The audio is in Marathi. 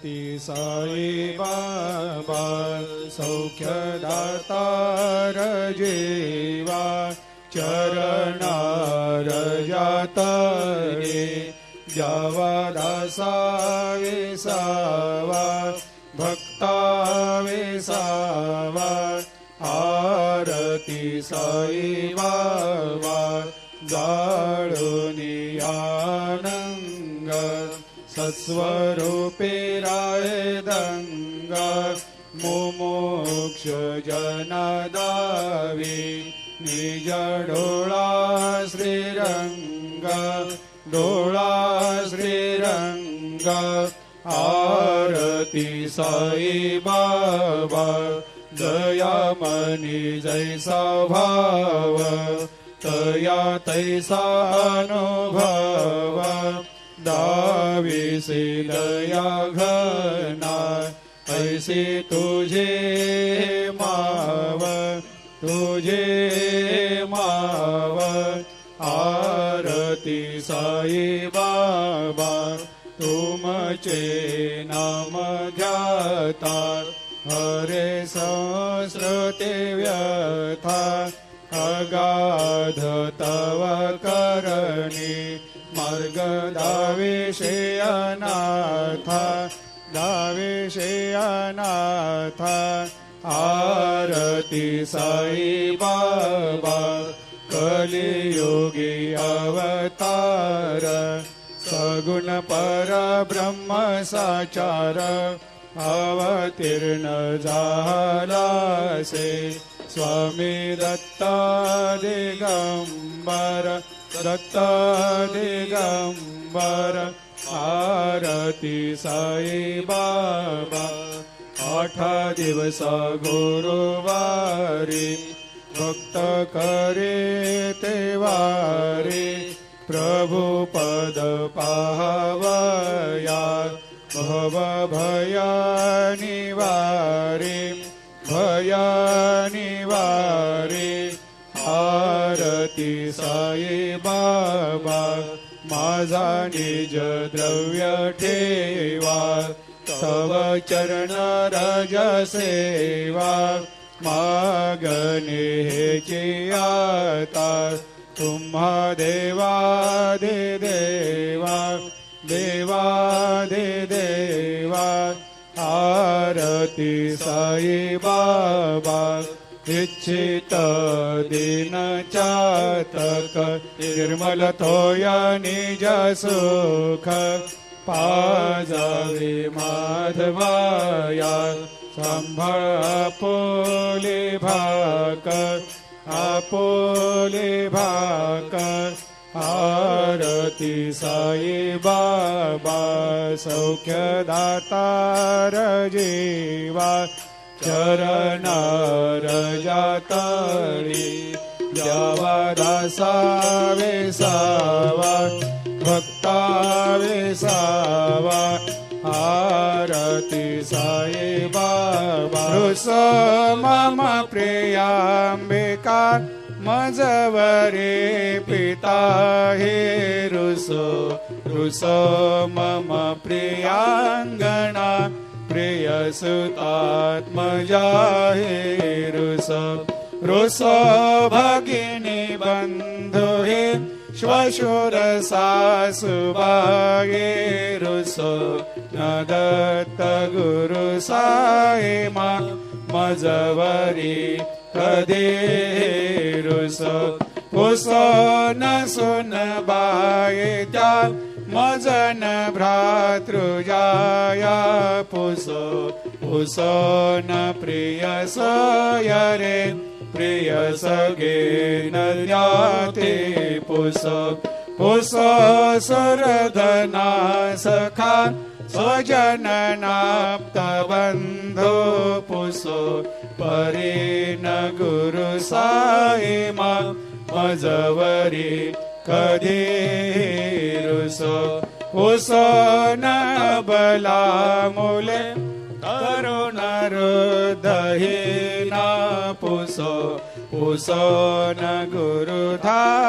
ती साई बाबा सौख्यदातार जीवा चरणार जातरे जावा दासा विसावा भक्ता विसावा आरती साई बाबा जाळूनी आनंग सत्स्वरूपे राय दंग मुमुक्ष जनदावी निज डोळा श्रीरंग डोळा श्रीरंग आरती साई बाबा दयामनी जैसा भाव तया तैसा अनुभव दाविसे दया घना ऐसे तुझे माव तुझे माव आरती साई बाबा तुमचे नाम ध्याता हरे संस्कृते व्यथा अगाध तव करणी मार्ग दाविषे अनाथा दाविषे अनाथा आरती साई बाबा कलियुगी अवतार सगुण परब्रह्म साचार अवतीर्ण झालासे स्वामी दत्त दिगंबर दत्त दिगंबर आरती साई बाबा 8 दिवस गुरुवारी भक्त करे तेवारी प्रभु पद पाहवया भव भया निवारी भया निवारी आरती साई बाबा माझा निज द्रव्य ठेवा तव चरण रज सेवा मागणे हेची आता तुम्हा देवादि देवा देवादि देवा आरती साई बाबा इच्छित दिन चातक निर्मल थोया निज सुख पाजावे माधवाया सांभाळ आपोले भाक आपोले भाक आरती साई बाबा सौख्यदातार जीवा चरणार जातळी जावा दासा विसावा भक्ता विसावा आरती साई बाबा रुस मम प्रियांबिका मजवरे पिता हे रुसो रुसो मम प्रियांगणा प्रिय सुतात्मजा हे रुसो रुसो भगिनी बंधु हे श्वशुर सासुबागे रुसो न दत्त गुरु साई मा मजवरी कधी रुसो पुसो न सुन बाये त्या मजन भ्रातृजाया पुसो पुसो न प्रिय सयरे प्रिय सगे नद्याते पुसो पुसो सुरधना सखा स्वजन नाप्त बंधो पुसो परीन गुरु साई मा मजवरी कधी रुसो पुसो न बला मुले करुण हृदयी ना पुसो पुसो न गुरुधा